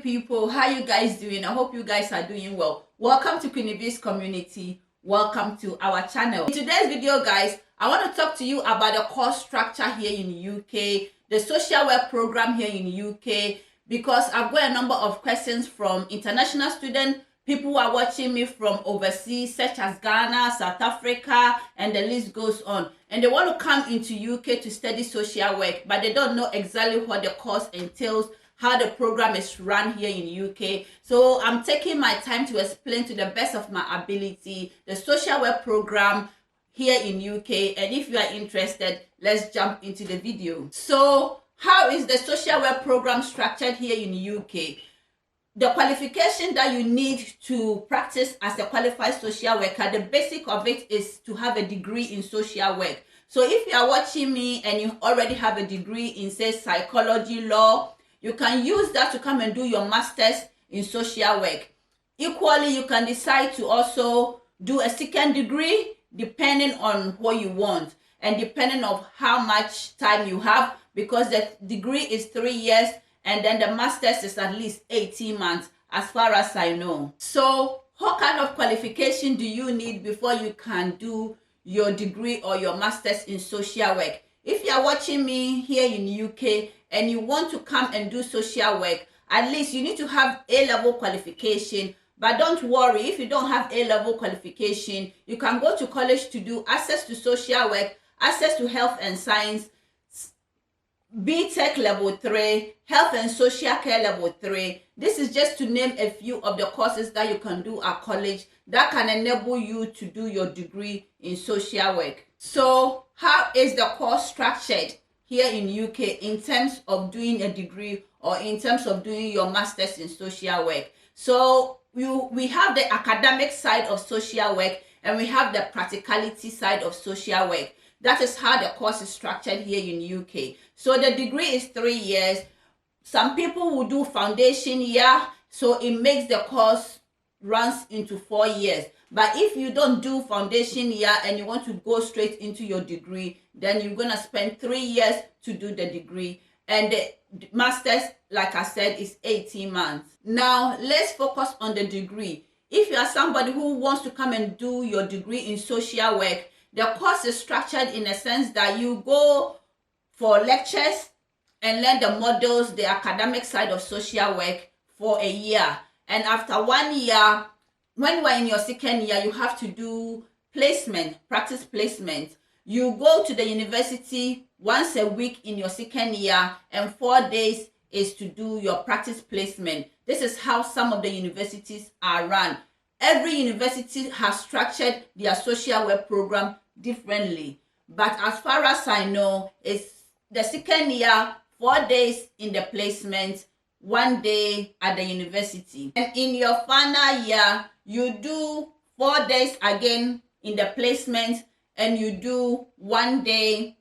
people, how you guys doing? I hope you guys are doing well. Welcome to Queenie Vee's Community. Welcome to our channel. In today's video, guys, I want to talk to you about the course structure here in the UK, the social work program here in the UK, because I've got a number of questions from international students, people who are watching me from overseas, such as Ghana, South Africa, and the list goes on. And they want to come into UK to study social work, but they don't know exactly what the course entails, how the program is run here in UK. So I'm taking my time to explain to the best of my ability the social work program here in UK. And if you are interested, let's jump into the video. So how is the social work program structured here in UK? The qualification that you need to practice as a qualified social worker, the basic of it is to have a degree in social work. So if you are watching me and you already have a degree in, say, psychology, law, you can use that to come and do your master's in social work. Equally, you can decide to also do a second degree depending on what you want and depending on how much time you have, because the degree is 3 years and then the master's is at least 18 months as far as I know. So what kind of qualification do you need before you can do your degree or your master's in social work? If you are watching me here in UK and you want to come and do social work, at least you need to have A-level qualification. But don't worry, if you don't have A-level qualification, you can go to college to do access to social work, access to health and science, BTech level 3, health and social care level 3. This is just to name a few of the courses that you can do at college that can enable you to do your degree in social work. So how is the course structured here in UK in terms of doing a degree or in terms of doing your master's in social work? So we have the academic side of social work and we have the practicality side of social work. That is how the course is structured here in UK. So the degree is 3 years. Some people will do foundation year, so it makes the course runs into 4 years. But if you don't do foundation year and you want to go straight into your degree, then you're gonna spend 3 years to do the degree. And the master's, like I said, is 18 months. Now let's focus on the degree. If you are somebody who wants to come and do your degree in social work, the course is structured in a sense that you go for lectures and learn the models, the academic side of social work for a year. And after 1 year, when you are in your second year, you have to do placement, practice placement. You go to the university once a week in your second year, and 4 days is to do your practice placement. This is how some of the universities are run. Every university has structured their social work program differently. But as far as I know, it's the second year, 4 days in the placement, 1 day at the university. And in your final year, you do 4 days again in the placement and you do 1 day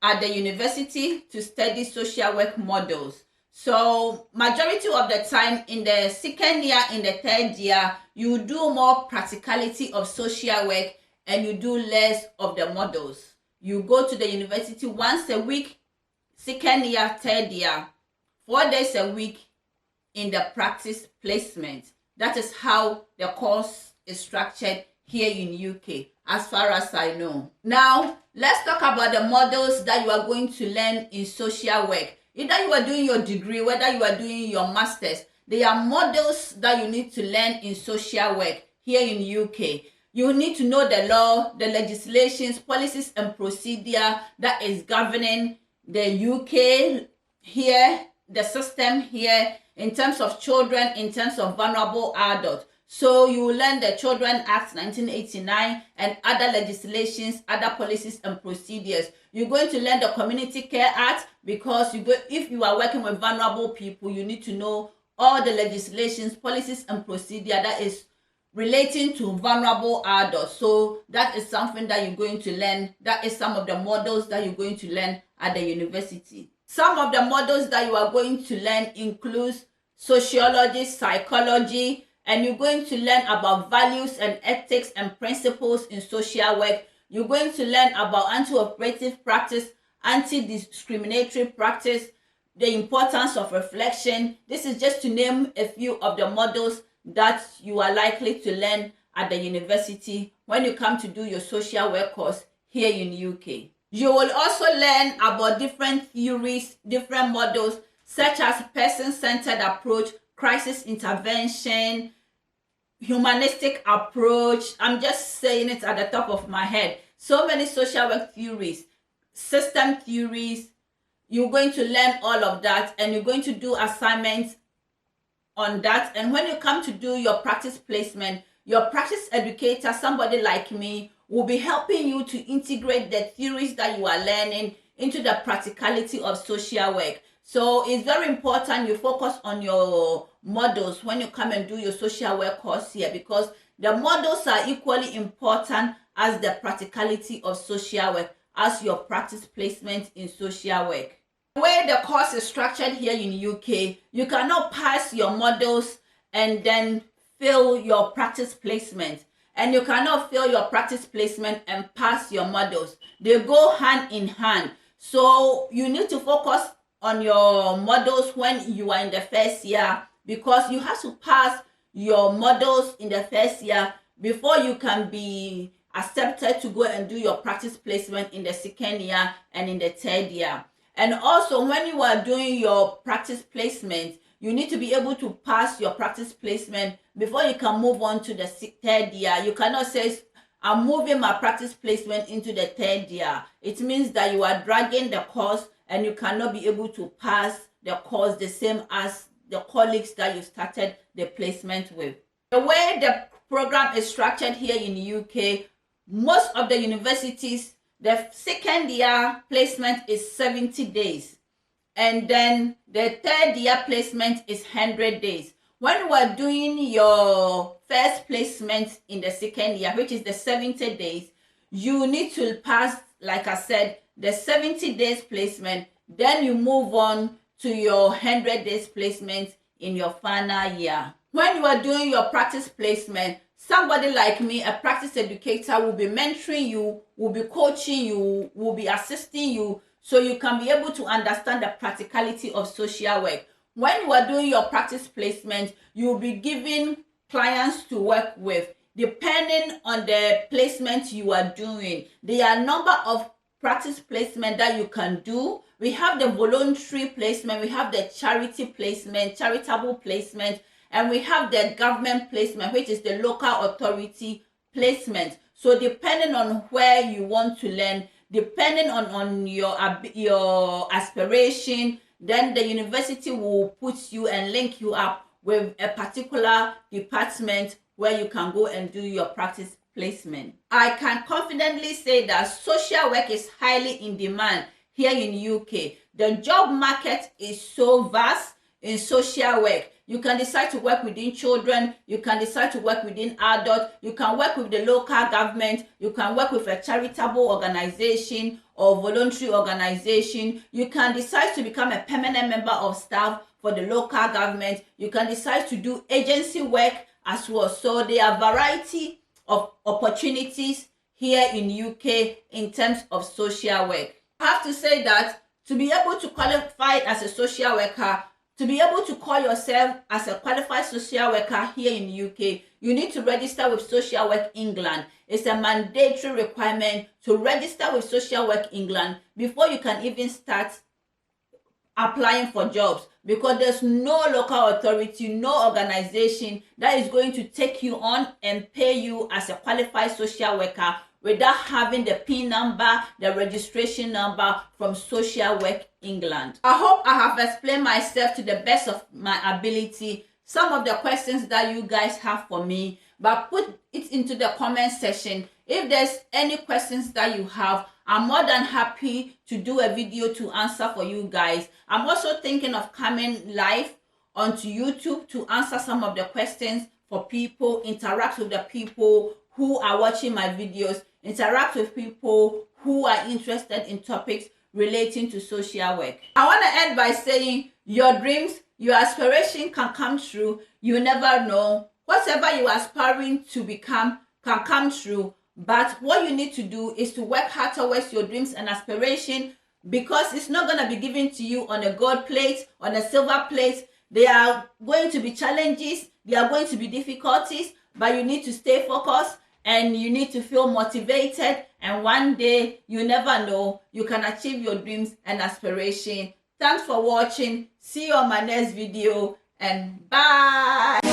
at the university to study social work models. So majority of the time in the second year, in the third year, you do more practicality of social work and you do less of the models. You go to the university once a week, second year, third year, 4 days a week in the practice placement. That is how the course is structured here in UK, as far as I know. Now, let's talk about the models that you are going to learn in social work. Either you are doing your degree, whether you are doing your master's, there are models that you need to learn in social work here in UK. You need to know the law, the legislations, policies and procedure that is governing the UK here, the system here, in terms of children, in terms of vulnerable adults. So you will learn the Children Act 1989 and other legislations, other policies and procedures. You're going to learn the Community Care Act because if you are working with vulnerable people, you need to know all the legislations, policies and procedure that is relating to vulnerable adults. So that is something that you're going to learn. That is some of the models that you're going to learn at the university. Some of the models that you are going to learn includes sociology, psychology, and you're going to learn about values and ethics and principles in social work. You're going to learn about anti-operative practice, anti-discriminatory practice, the importance of reflection. This is just to name a few of the models that you are likely to learn at the university when you come to do your social work course here in UK. You will also learn about different theories, different models, such as person-centered approach, crisis intervention, humanistic approach. I'm just saying it at the top of my head. So many social work theories, system theories. You're going to learn all of that, and you're going to do assignments on that. And when you come to do your practice placement, your practice educator, somebody like me, will be helping you to integrate the theories that you are learning into the practicality of social work. So it's very important you focus on your models when you come and do your social work course here, because the models are equally important as the practicality of social work, as your practice placement in social work. The way the course is structured here in UK, you cannot pass your models and then fail your practice placement. And you cannot fail your practice placement and pass your models. They go hand in hand. So you need to focus on your models when you are in the first year, because you have to pass your models in the first year before you can be accepted to go and do your practice placement in the second year and in the third year. And also, when you are doing your practice placement, you need to be able to pass your practice placement before you can move on to the third year. You cannot say, I'm moving my practice placement into the third year. It means that you are dragging the course and you cannot be able to pass the course the same as the colleagues that you started the placement with. The way the program is structured here in the UK, most of the universities, the second year placement is 70 days. And then the third year placement is 100 days. When you are doing your first placement in the second year, which is the 70 days, you need to pass, like I said, the 70 days placement. Then you move on to your 100 days placement in your final year. When you are doing your practice placement, somebody like me, a practice educator, will be mentoring you, will be coaching you, will be assisting you, so you can be able to understand the practicality of social work. When you are doing your practice placement, you will be given clients to work with. Depending on the placement you are doing, there are a number of practice placement that you can do. We have the voluntary placement, we have the charity placement, charitable placement, and we have the government placement, which is the local authority placement. So depending on where you want to learn, depending on your aspiration, then the university will put you and link you up with a particular department where you can go and do your practice placement. I can confidently say that social work is highly in demand here in UK. The job market is so vast in social work. You can decide to work within children, you can decide to work within adults, you can work with the local government, you can work with a charitable organization or voluntary organization, you can decide to become a permanent member of staff for the local government, you can decide to do agency work as well. So there are a variety of opportunities here in UK in terms of social work. I have to say that to be able to qualify as a social worker, to be able to call yourself as a qualified social worker here in the UK, you need to register with Social Work England. It's a mandatory requirement to register with Social Work England before you can even start applying for jobs, because there's no local authority, no organization that is going to take you on and pay you as a qualified social worker without having the PIN number, the registration number from Social Work England. I hope I have explained myself to the best of my ability. Some of the questions that you guys have for me, but put it into the comment section. If there's any questions that you have, I'm more than happy to do a video to answer for you guys. I'm also thinking of coming live onto YouTube to answer some of the questions for people, interact with the people who are watching my videos, interact with people who are interested in topics relating to social work. I want to end by saying your dreams, your aspiration can come true. You never know. Whatever you are aspiring to become can come true. But what you need to do is to work hard towards your dreams and aspiration. because it's not going to be given to you on a gold plate, on a silver plate. There are going to be challenges, there are going to be difficulties, but you need to stay focused and you need to feel motivated, and one day, you never know, you can achieve your dreams and aspiration. Thanks for watching. See you on my next video, and bye.